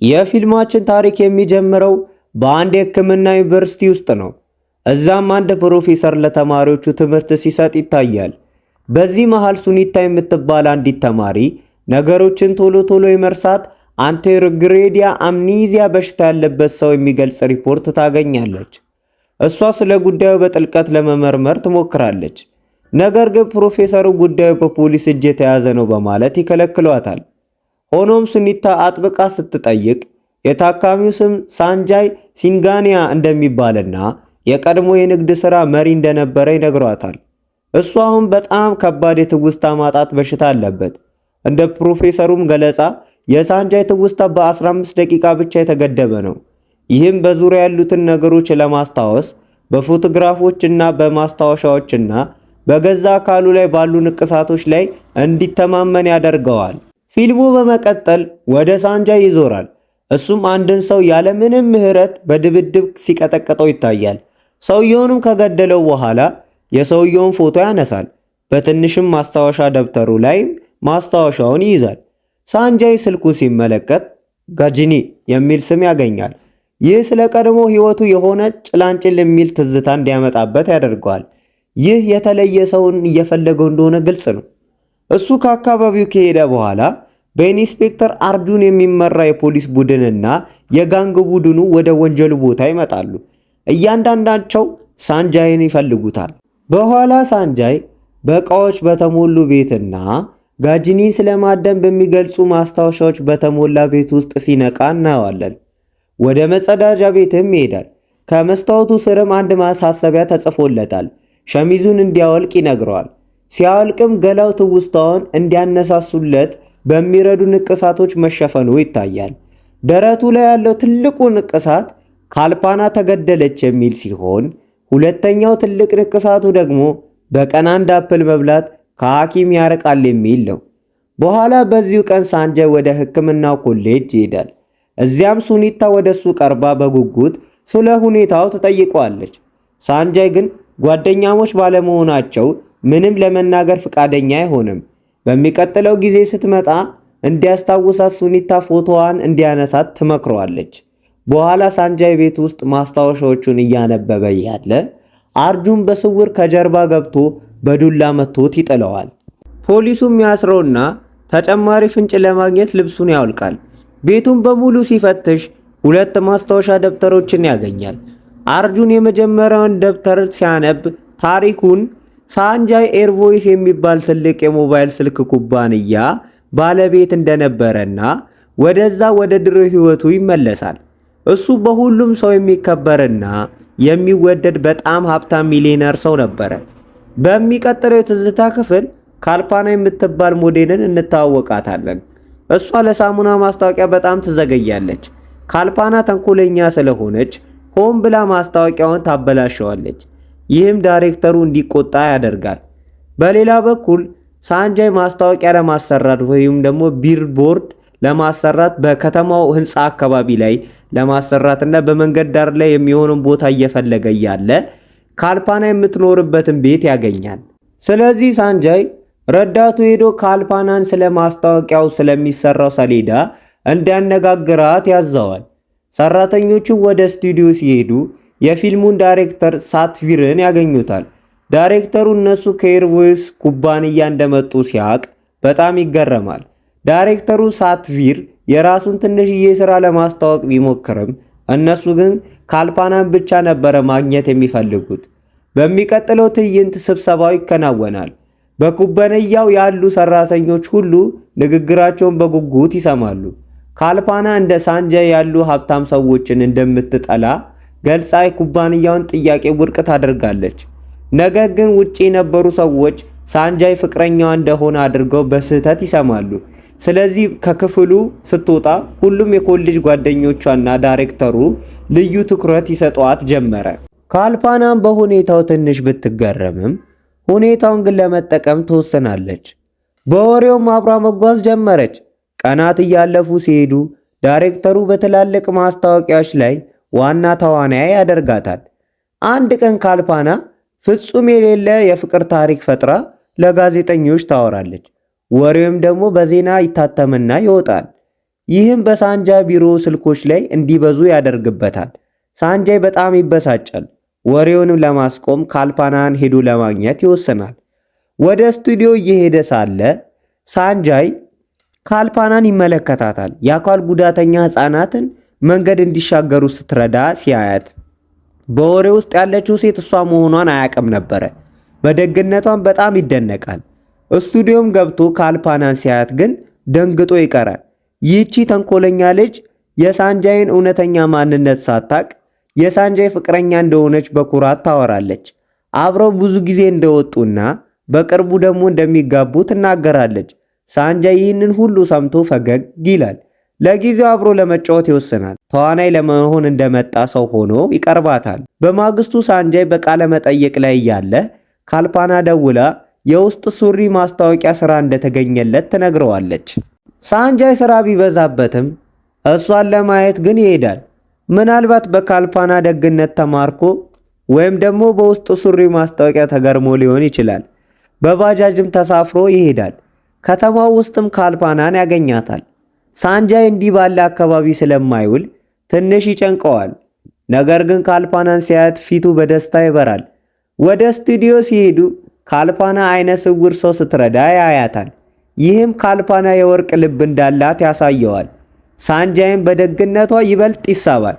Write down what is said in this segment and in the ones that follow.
የፊልማችን ታሪክ የሚጀምረው በአንድ የሕክምና ዩኒቨርሲቲ ውስጥ ነው። እዛም አንድ ፕሮፌሰር ለተማሪዎቹ ትምህርት ሲሰጥ ይታያል። በዚህ መሃል ሱኒታ የምትባል አንዲት ተማሪ ነገሮችን ቶሎ ቶሎ የመርሳት አንቴሮግሬዲያ አምኒዚያ በሽታ ያለበት ሰው የሚገልጽ ሪፖርት ታገኛለች። እሷ ስለ ጉዳዩ በጥልቀት ለመመርመር ትሞክራለች። ነገር ግን ፕሮፌሰሩ ጉዳዩ በፖሊስ እጅ የተያዘ ነው በማለት ይከለክሏታል። ሆኖም ሱኒታ አጥብቃ ስትጠይቅ የታካሚው ስም ሳንጃይ ሲንጋኒያ እንደሚባልና የቀድሞ የንግድ ሥራ መሪ እንደነበረ ይነግሯታል። እሱ አሁን በጣም ከባድ የትውስታ ማጣት በሽታ አለበት። እንደ ፕሮፌሰሩም ገለጻ የሳንጃይ ትውስታ በ15 ደቂቃ ብቻ የተገደበ ነው። ይህም በዙሪያ ያሉትን ነገሮች ለማስታወስ በፎቶግራፎች እና በማስታወሻዎች እና በገዛ አካሉ ላይ ባሉ ንቅሳቶች ላይ እንዲተማመን ያደርገዋል። ፊልሙ በመቀጠል ወደ ሳንጃይ ይዞራል። እሱም አንድን ሰው ያለምንም ምህረት በድብድብ ሲቀጠቅጠው ይታያል። ሰውየውንም ከገደለው በኋላ የሰውየውን ፎቶ ያነሳል። በትንሽም ማስታወሻ ደብተሩ ላይም ማስታወሻውን ይይዛል። ሳንጃይ ስልኩ ሲመለከት ጋጂኒ የሚል ስም ያገኛል። ይህ ስለ ቀድሞ ሕይወቱ የሆነ ጭላንጭል የሚል ትዝታ እንዲያመጣበት ያደርገዋል። ይህ የተለየ ሰውን እየፈለገው እንደሆነ ግልጽ ነው። እሱ ከአካባቢው ከሄደ በኋላ በኢንስፔክተር አርጁን የሚመራ የፖሊስ ቡድንና የጋንግ ቡድኑ ወደ ወንጀሉ ቦታ ይመጣሉ። እያንዳንዳቸው ሳንጃይን ይፈልጉታል። በኋላ ሳንጃይ በእቃዎች በተሞሉ ቤትና ጋጂኒን ስለማደን በሚገልጹ ማስታወሻዎች በተሞላ ቤት ውስጥ ሲነቃ እናየዋለን። ወደ መጸዳጃ ቤትም ይሄዳል። ከመስታወቱ ስርም አንድ ማሳሰቢያ ተጽፎለታል። ሸሚዙን እንዲያወልቅ ይነግረዋል። ሲያወልቅም ገላው ትውስታውን እንዲያነሳሱለት በሚረዱ ንቅሳቶች መሸፈኑ ይታያል። ደረቱ ላይ ያለው ትልቁ ንቅሳት ካልፓና ተገደለች የሚል ሲሆን፣ ሁለተኛው ትልቅ ንቅሳቱ ደግሞ በቀን አንድ አፕል መብላት ከሐኪም ያርቃል የሚል ነው። በኋላ በዚሁ ቀን ሳንጃይ ወደ ሕክምናው ኮሌጅ ይሄዳል። እዚያም ሱኒታ ወደ እሱ ቀርባ በጉጉት ስለ ሁኔታው ትጠይቀዋለች። ሳንጃይ ግን ጓደኛሞች ባለመሆናቸው ምንም ለመናገር ፈቃደኛ አይሆንም። በሚቀጥለው ጊዜ ስትመጣ እንዲያስታውሳት ሱኒታ ፎቶዋን እንዲያነሳት ትመክረዋለች። በኋላ ሳንጃይ ቤት ውስጥ ማስታወሻዎቹን እያነበበ ያለ አርጁን በስውር ከጀርባ ገብቶ በዱላ መቶት ይጥለዋል። ፖሊሱም ያስረውና ተጨማሪ ፍንጭ ለማግኘት ልብሱን ያወልቃል። ቤቱን በሙሉ ሲፈትሽ ሁለት ማስታወሻ ደብተሮችን ያገኛል። አርጁን የመጀመሪያውን ደብተር ሲያነብ ታሪኩን ሳንጃይ ኤርቮይስ የሚባል ትልቅ የሞባይል ስልክ ኩባንያ ባለቤት እንደነበረና ወደዛ ወደ ድሮ ሕይወቱ ይመለሳል። እሱ በሁሉም ሰው የሚከበርና የሚወደድ በጣም ሀብታም ሚሊዮነር ሰው ነበረ። በሚቀጥለው የትዝታ ክፍል ካልፓና የምትባል ሞዴልን እንተዋወቃታለን። እሷ ለሳሙና ማስታወቂያ በጣም ትዘገያለች። ካልፓና ተንኮለኛ ስለሆነች ሆን ብላ ማስታወቂያውን ታበላሸዋለች። ይህም ዳይሬክተሩ እንዲቆጣ ያደርጋል። በሌላ በኩል ሳንጃይ ማስታወቂያ ለማሰራት ወይም ደግሞ ቢልቦርድ ለማሰራት በከተማው ህንፃ አካባቢ ላይ ለማሰራትና በመንገድ ዳር ላይ የሚሆነውን ቦታ እየፈለገ እያለ ካልፓና የምትኖርበትን ቤት ያገኛል። ስለዚህ ሳንጃይ ረዳቱ ሄዶ ካልፓናን ስለ ማስታወቂያው ስለሚሰራው ሰሌዳ እንዲያነጋግራት ያዘዋል። ሰራተኞቹ ወደ ስቱዲዮ ሲሄዱ የፊልሙን ዳይሬክተር ሳትቪርን ያገኙታል። ዳይሬክተሩ እነሱ ከኤርቮይስ ኩባንያ እንደመጡ ሲያቅ በጣም ይገረማል። ዳይሬክተሩ ሳትቪር የራሱን ትንሽዬ ሥራ ለማስተዋወቅ ቢሞክርም እነሱ ግን ካልፓናን ብቻ ነበረ ማግኘት የሚፈልጉት። በሚቀጥለው ትዕይንት ስብሰባው ይከናወናል። በኩባንያው ያሉ ሰራተኞች ሁሉ ንግግራቸውን በጉጉት ይሰማሉ። ካልፓና እንደ ሳንጃይ ያሉ ሀብታም ሰዎችን እንደምትጠላ ገልጻ የኩባንያውን ጥያቄ ውድቅ ታደርጋለች። ነገር ግን ውጪ የነበሩ ሰዎች ሳንጃይ ፍቅረኛዋ እንደሆነ አድርገው በስህተት ይሰማሉ። ስለዚህ ከክፍሉ ስትወጣ ሁሉም የኮሌጅ ጓደኞቿና ዳይሬክተሩ ልዩ ትኩረት ይሰጧት ጀመረ። ካልፓናም በሁኔታው ትንሽ ብትገረምም ሁኔታውን ግን ለመጠቀም ትወስናለች። በወሬውም አብራ መጓዝ ጀመረች። ቀናት እያለፉ ሲሄዱ ዳይሬክተሩ በትላልቅ ማስታወቂያዎች ላይ ዋና ተዋናይ ያደርጋታል። አንድ ቀን ካልፓና ፍጹም የሌለ የፍቅር ታሪክ ፈጥራ ለጋዜጠኞች ታወራለች። ወሬውም ደግሞ በዜና ይታተምና ይወጣል። ይህም በሳንጃይ ቢሮ ስልኮች ላይ እንዲበዙ ያደርግበታል። ሳንጃይ በጣም ይበሳጫል። ወሬውንም ለማስቆም ካልፓናን ሄዶ ለማግኘት ይወስናል። ወደ ስቱዲዮ እየሄደ ሳለ ሳንጃይ ካልፓናን ይመለከታታል። የአካል ጉዳተኛ ሕፃናትን መንገድ እንዲሻገሩ ስትረዳ ሲያያት በወሬ ውስጥ ያለችው ሴት እሷ መሆኗን አያውቅም ነበረ። በደግነቷን በጣም ይደነቃል። ስቱዲዮም ገብቶ ካልፓናን ሲያያት ግን ደንግጦ ይቀራል። ይህቺ ተንኮለኛ ልጅ የሳንጃይን እውነተኛ ማንነት ሳታቅ የሳንጃይ ፍቅረኛ እንደሆነች በኩራት ታወራለች። አብረው ብዙ ጊዜ እንደወጡና በቅርቡ ደግሞ እንደሚጋቡ ትናገራለች። ሳንጃይ ይህንን ሁሉ ሰምቶ ፈገግ ይላል። ለጊዜው አብሮ ለመጫወት ይወስናል። ተዋናይ ለመሆን እንደመጣ ሰው ሆኖ ይቀርባታል። በማግስቱ ሳንጃይ በቃለ መጠየቅ ላይ እያለ ካልፓና ደውላ የውስጥ ሱሪ ማስታወቂያ ስራ እንደተገኘለት ትነግረዋለች። ሳንጃይ ስራ ቢበዛበትም እሷን ለማየት ግን ይሄዳል። ምናልባት በካልፓና ደግነት ተማርኮ ወይም ደግሞ በውስጥ ሱሪ ማስታወቂያ ተገርሞ ሊሆን ይችላል። በባጃጅም ተሳፍሮ ይሄዳል። ከተማው ውስጥም ካልፓናን ያገኛታል። ሳንጃይ እንዲህ ባለ አካባቢ ስለማይውል ትንሽ ይጨንቀዋል። ነገር ግን ካልፓናን ሲያያት ፊቱ በደስታ ይበራል። ወደ ስቱዲዮ ሲሄዱ ካልፓና አይነ ስውር ሰው ስትረዳ ያያታል። ይህም ካልፓና የወርቅ ልብ እንዳላት ያሳየዋል። ሳንጃይም በደግነቷ ይበልጥ ይሳባል።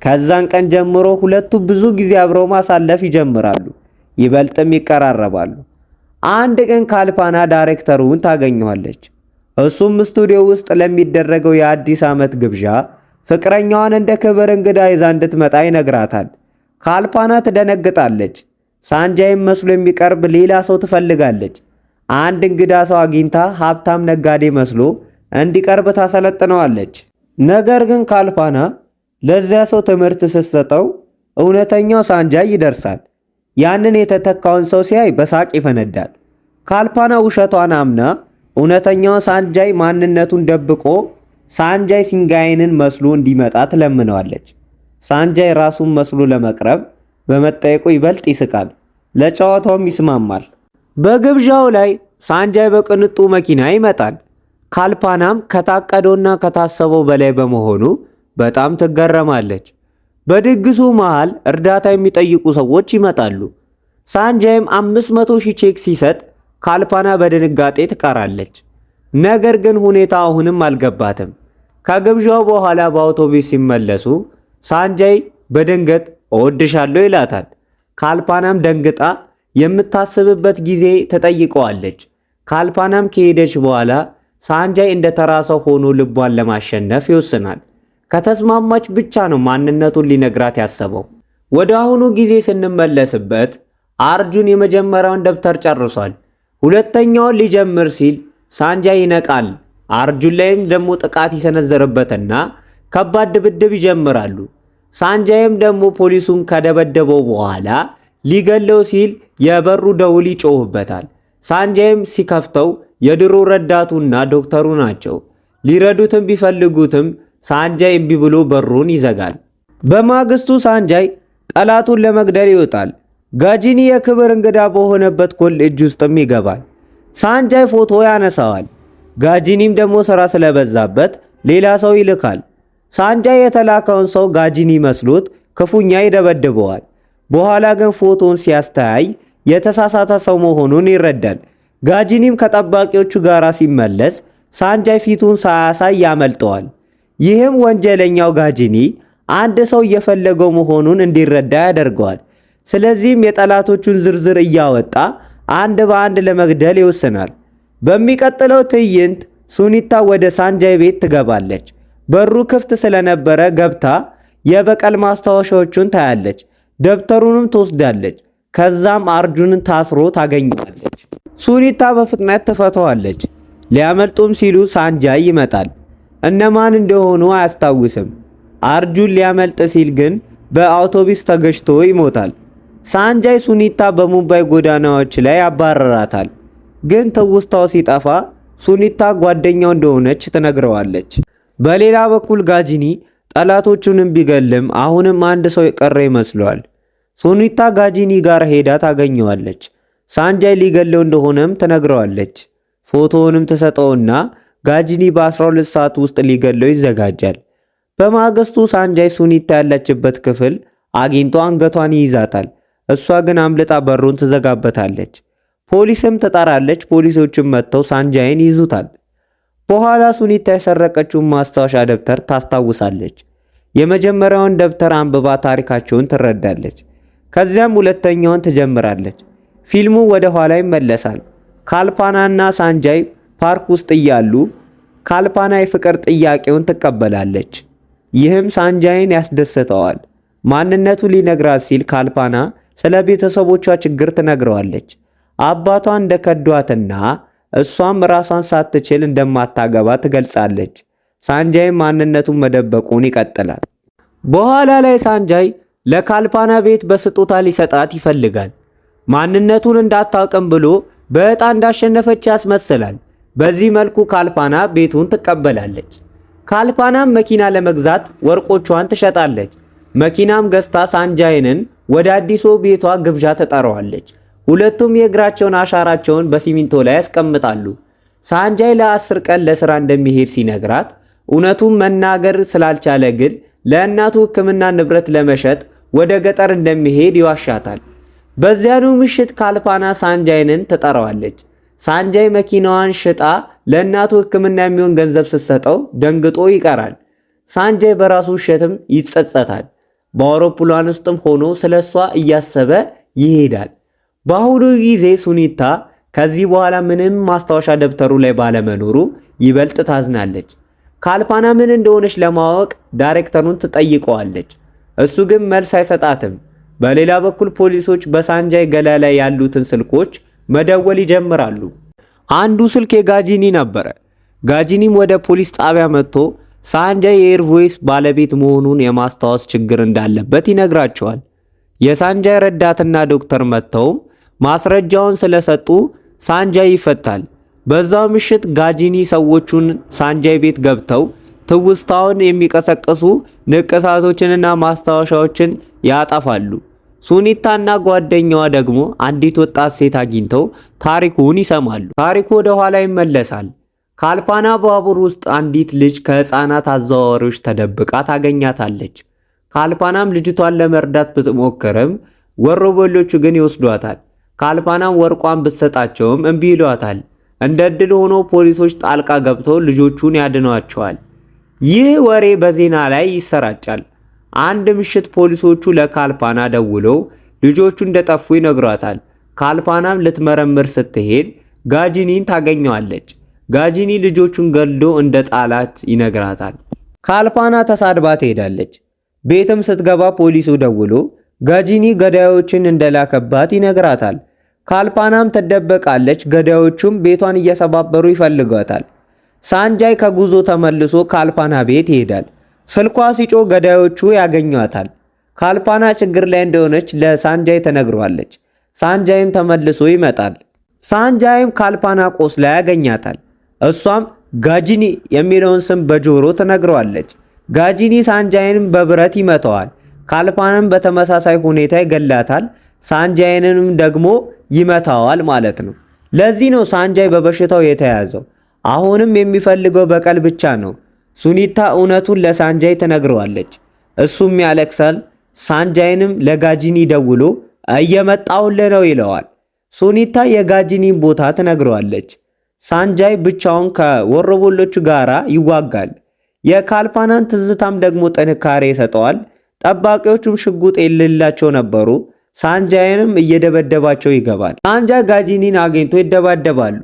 ከዛን ቀን ጀምሮ ሁለቱ ብዙ ጊዜ አብረው ማሳለፍ ይጀምራሉ። ይበልጥም ይቀራረባሉ። አንድ ቀን ካልፓና ዳይሬክተሩን ታገኘዋለች። እሱም ስቱዲዮ ውስጥ ለሚደረገው የአዲስ ዓመት ግብዣ ፍቅረኛዋን እንደ ክብር እንግዳ ይዛ እንድትመጣ ይነግራታል። ካልፓና ትደነግጣለች። ሳንጃይም መስሎ የሚቀርብ ሌላ ሰው ትፈልጋለች። አንድ እንግዳ ሰው አግኝታ ሀብታም ነጋዴ መስሎ እንዲቀርብ ታሰለጥነዋለች። ነገር ግን ካልፓና ለዚያ ሰው ትምህርት ስትሰጠው እውነተኛው ሳንጃይ ይደርሳል። ያንን የተተካውን ሰው ሲያይ በሳቅ ይፈነዳል። ካልፓና ውሸቷን አምና እውነተኛው ሳንጃይ ማንነቱን ደብቆ ሳንጃይ ሲንጋይንን መስሎ እንዲመጣ ትለምነዋለች። ሳንጃይ ራሱን መስሎ ለመቅረብ በመጠየቁ ይበልጥ ይስቃል። ለጨዋታውም ይስማማል። በግብዣው ላይ ሳንጃይ በቅንጡ መኪና ይመጣል። ካልፓናም ከታቀደውና ከታሰበው በላይ በመሆኑ በጣም ትገረማለች። በድግሱ መሃል እርዳታ የሚጠይቁ ሰዎች ይመጣሉ። ሳንጃይም 500,000 ቼክ ሲሰጥ ካልፓና በድንጋጤ ትቀራለች። ነገር ግን ሁኔታ አሁንም አልገባትም። ከግብዣው በኋላ በአውቶቡስ ሲመለሱ ሳንጃይ በድንገት እወድሻለሁ ይላታል። ካልፓናም ደንግጣ የምታስብበት ጊዜ ተጠይቀዋለች። ካልፓናም ከሄደች በኋላ ሳንጃይ እንደ ተራ ሰው ሆኖ ልቧን ለማሸነፍ ይወስናል። ከተስማማች ብቻ ነው ማንነቱን ሊነግራት ያሰበው። ወደ አሁኑ ጊዜ ስንመለስበት አርጁን የመጀመሪያውን ደብተር ጨርሷል። ሁለተኛውን ሊጀምር ሲል ሳንጃይ ይነቃል። አርጁን ላይም ደግሞ ጥቃት ይሰነዘርበትና ከባድ ድብድብ ይጀምራሉ። ሳንጃይም ደግሞ ፖሊሱን ከደበደበው በኋላ ሊገለው ሲል የበሩ ደውል ይጮህበታል። ሳንጃይም ሲከፍተው የድሮ ረዳቱና ዶክተሩ ናቸው። ሊረዱትም ቢፈልጉትም ሳንጃይ እምቢ ብሎ በሩን ይዘጋል። በማግስቱ ሳንጃይ ጠላቱን ለመግደል ይወጣል። ጋጂኒ የክብር እንግዳ በሆነበት ኮሌጅ ውስጥም ይገባል። ሳንጃይ ፎቶ ያነሳዋል። ጋጂኒም ደግሞ ሥራ ስለበዛበት ሌላ ሰው ይልካል። ሳንጃይ የተላከውን ሰው ጋጂኒ መስሎት ክፉኛ ይደበድበዋል። በኋላ ግን ፎቶን ሲያስተያይ የተሳሳተ ሰው መሆኑን ይረዳል። ጋጂኒም ከጠባቂዎቹ ጋር ሲመለስ ሳንጃይ ፊቱን ሳያሳይ ያመልጠዋል። ይህም ወንጀለኛው ጋጂኒ አንድ ሰው እየፈለገው መሆኑን እንዲረዳ ያደርገዋል። ስለዚህም የጠላቶቹን ዝርዝር እያወጣ አንድ በአንድ ለመግደል ይወስናል። በሚቀጥለው ትዕይንት ሱኒታ ወደ ሳንጃይ ቤት ትገባለች። በሩ ክፍት ስለነበረ ገብታ የበቀል ማስታወሻዎቹን ታያለች። ደብተሩንም ትወስዳለች። ከዛም አርጁንን ታስሮ ታገኘዋለች። ሱኒታ በፍጥነት ትፈተዋለች። ሊያመልጡም ሲሉ ሳንጃይ ይመጣል። እነማን እንደሆኑ አያስታውስም። አርጁን ሊያመልጥ ሲል ግን በአውቶቡስ ተገጭቶ ይሞታል። ሳንጃይ ሱኒታ በሙምባይ ጎዳናዎች ላይ ያባረራታል። ግን ትውስታው ሲጠፋ ሱኒታ ጓደኛው እንደሆነች ትነግረዋለች። በሌላ በኩል ጋጂኒ ጠላቶቹንም ቢገልም አሁንም አንድ ሰው የቀረ ይመስለዋል። ሱኒታ ጋጂኒ ጋር ሄዳ ታገኘዋለች። ሳንጃይ ሊገለው እንደሆነም ትነግረዋለች። ፎቶውንም ትሰጠውና ጋጂኒ በ12 ሰዓት ውስጥ ሊገለው ይዘጋጃል። በማግስቱ ሳንጃይ ሱኒታ ያለችበት ክፍል አግኝቶ አንገቷን ይይዛታል። እሷ ግን አምልጣ በሩን ትዘጋበታለች። ፖሊስም ትጠራለች። ፖሊሶችም መጥተው ሳንጃይን ይዙታል። በኋላ ሱኒታ የሰረቀችውን ማስታወሻ ደብተር ታስታውሳለች። የመጀመሪያውን ደብተር አንብባ ታሪካቸውን ትረዳለች። ከዚያም ሁለተኛውን ትጀምራለች። ፊልሙ ወደ ኋላ ይመለሳል። ካልፓናና ሳንጃይ ፓርክ ውስጥ እያሉ ካልፓና የፍቅር ጥያቄውን ትቀበላለች። ይህም ሳንጃይን ያስደስተዋል። ማንነቱ ሊነግራት ሲል ካልፓና ስለ ቤተሰቦቿ ችግር ትነግረዋለች። አባቷ እንደከዷትና እሷም ራሷን ሳትችል እንደማታገባ ትገልጻለች። ሳንጃይ ማንነቱን መደበቁን ይቀጥላል። በኋላ ላይ ሳንጃይ ለካልፓና ቤት በስጦታ ሊሰጣት ይፈልጋል። ማንነቱን እንዳታውቅም ብሎ በዕጣ እንዳሸነፈች ያስመስላል። በዚህ መልኩ ካልፓና ቤቱን ትቀበላለች። ካልፓናም መኪና ለመግዛት ወርቆቿን ትሸጣለች። መኪናም ገዝታ ሳንጃይንን ወደ አዲሱ ቤቷ ግብዣ ትጠራዋለች። ሁለቱም የእግራቸውን አሻራቸውን በሲሚንቶ ላይ ያስቀምጣሉ። ሳንጃይ ለ10 ቀን ለሥራ እንደሚሄድ ሲነግራት እውነቱን መናገር ስላልቻለ ግን ለእናቱ ሕክምና ንብረት ለመሸጥ ወደ ገጠር እንደሚሄድ ይዋሻታል። በዚያኑ ምሽት ካልፓና ሳንጃይንን ትጠራዋለች። ሳንጃይ መኪናዋን ሽጣ ለእናቱ ሕክምና የሚሆን ገንዘብ ስትሰጠው ደንግጦ ይቀራል። ሳንጃይ በራሱ ውሸትም ይጸጸታል። በአውሮፕላን ውስጥም ሆኖ ስለሷ እያሰበ ይሄዳል። በአሁኑ ጊዜ ሱኒታ ከዚህ በኋላ ምንም ማስታወሻ ደብተሩ ላይ ባለመኖሩ ይበልጥ ታዝናለች። ካልፓና ምን እንደሆነች ለማወቅ ዳይሬክተሩን ትጠይቀዋለች። እሱ ግን መልስ አይሰጣትም። በሌላ በኩል ፖሊሶች በሳንጃይ ገላ ላይ ያሉትን ስልኮች መደወል ይጀምራሉ። አንዱ ስልክ የጋጂኒ ነበረ። ጋጂኒም ወደ ፖሊስ ጣቢያ መጥቶ ሳንጃይ የኤርቮይስ ባለቤት መሆኑን የማስታወስ ችግር እንዳለበት ይነግራቸዋል። የሳንጃይ ረዳትና ዶክተር መጥተውም ማስረጃውን ስለሰጡ ሳንጃይ ይፈታል። በዛው ምሽት ጋጂኒ ሰዎቹን ሳንጃይ ቤት ገብተው ትውስታውን የሚቀሰቅሱ ንቅሳቶችንና ማስታወሻዎችን ያጠፋሉ። ሱኒታና ጓደኛዋ ደግሞ አንዲት ወጣት ሴት አግኝተው ታሪኩን ይሰማሉ። ታሪኩ ወደ ኋላ ይመለሳል። ካልፓና ባቡር ውስጥ አንዲት ልጅ ከህፃናት አዘዋዋሪዎች ተደብቃ ታገኛታለች። ካልፓናም ልጅቷን ለመርዳት ብትሞክርም ወሮበሎቹ ግን ይወስዷታል። ካልፓናም ወርቋን ብትሰጣቸውም እምቢ ይሏታል። እንደ ዕድል ሆኖ ፖሊሶች ጣልቃ ገብተው ልጆቹን ያድኗቸዋል። ይህ ወሬ በዜና ላይ ይሰራጫል። አንድ ምሽት ፖሊሶቹ ለካልፓና ደውለው ልጆቹ እንደጠፉ ይነግሯታል። ካልፓናም ልትመረምር ስትሄድ ጋጂኒን ታገኘዋለች። ጋጂኒ ልጆቹን ገድሎ እንደ ጣላት ይነግራታል። ካልፓና ተሳድባ ትሄዳለች። ቤትም ስትገባ ፖሊሱ ደውሎ ጋጂኒ ገዳዮችን እንደላከባት ይነግራታል። ካልፓናም ትደበቃለች። ገዳዮቹም ቤቷን እየሰባበሩ ይፈልጓታል። ሳንጃይ ከጉዞ ተመልሶ ካልፓና ቤት ይሄዳል። ስልኳ ሲጮህ ገዳዮቹ ያገኟታል። ካልፓና ችግር ላይ እንደሆነች ለሳንጃይ ተነግሯለች። ሳንጃይም ተመልሶ ይመጣል። ሳንጃይም ካልፓና ቆስላ ያገኛታል። እሷም ጋጂኒ የሚለውን ስም በጆሮ ትነግረዋለች። ጋጂኒ ሳንጃይንም በብረት ይመታዋል። ካልፓናም በተመሳሳይ ሁኔታ ይገላታል። ሳንጃይንም ደግሞ ይመታዋል ማለት ነው። ለዚህ ነው ሳንጃይ በበሽታው የተያዘው። አሁንም የሚፈልገው በቀል ብቻ ነው። ሱኒታ እውነቱን ለሳንጃይ ትነግረዋለች። እሱም ያለቅሳል። ሳንጃይንም ለጋጂኒ ደውሎ እየመጣሁልህ ነው ይለዋል። ሱኒታ የጋጂኒን ቦታ ትነግረዋለች። ሳንጃይ ብቻውን ከወሮበሎቹ ጋራ ይዋጋል። የካልፓናን ትዝታም ደግሞ ጥንካሬ ይሰጠዋል። ጠባቂዎቹም ሽጉጥ የሌላቸው ነበሩ። ሳንጃይንም እየደበደባቸው ይገባል። ሳንጃይ ጋጂኒን አግኝቶ ይደባደባሉ።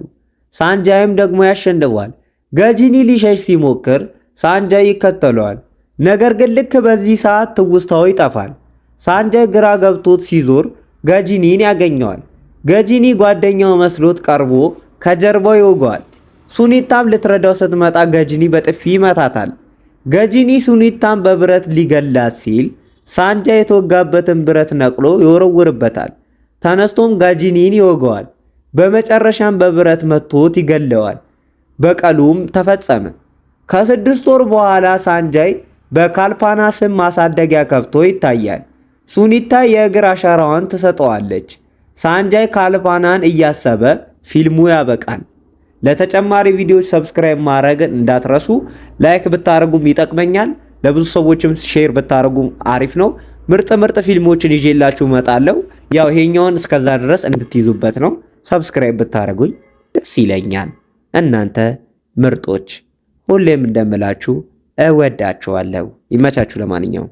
ሳንጃይም ደግሞ ያሸንፈዋል። ጋጂኒ ሊሸሽ ሲሞክር ሳንጃይ ይከተለዋል። ነገር ግን ልክ በዚህ ሰዓት ትውስታው ይጠፋል። ሳንጃይ ግራ ገብቶት ሲዞር ጋጂኒን ያገኘዋል። ጋጂኒ ጓደኛው መስሎት ቀርቦ ከጀርባው ይወጋዋል። ሱኒታም ልትረዳው ስትመጣ ጋጂኒ በጥፊ ይመታታል። ጋጂኒ ሱኒታም በብረት ሊገላት ሲል ሳንጃይ የተወጋበትን ብረት ነቅሎ ይወረውርበታል። ተነስቶም ጋጂኒን ይወገዋል። በመጨረሻም በብረት መቶት ይገለዋል። በቀሉም ተፈጸመ። ከ6 ወር በኋላ ሳንጃይ በካልፓና ስም ማሳደጊያ ከፍቶ ይታያል። ሱኒታ የእግር አሻራዋን ትሰጠዋለች። ሳንጃይ ካልፓናን እያሰበ ፊልሙ ያበቃል። ለተጨማሪ ቪዲዮዎች ሰብስክራይብ ማድረግን እንዳትረሱ። ላይክ ብታረጉም ይጠቅመኛል። ለብዙ ሰዎችም ሼር ብታረጉም አሪፍ ነው። ምርጥ ፊልሞችን ይዤላችሁ እመጣለሁ። ያው ይሄኛውን እስከዛ ድረስ እንድትይዙበት ነው። ሰብስክራይብ ብታረጉኝ ደስ ይለኛል። እናንተ ምርጦች፣ ሁሌም እንደምላችሁ እወዳችኋለሁ። ይመቻችሁ። ለማንኛውም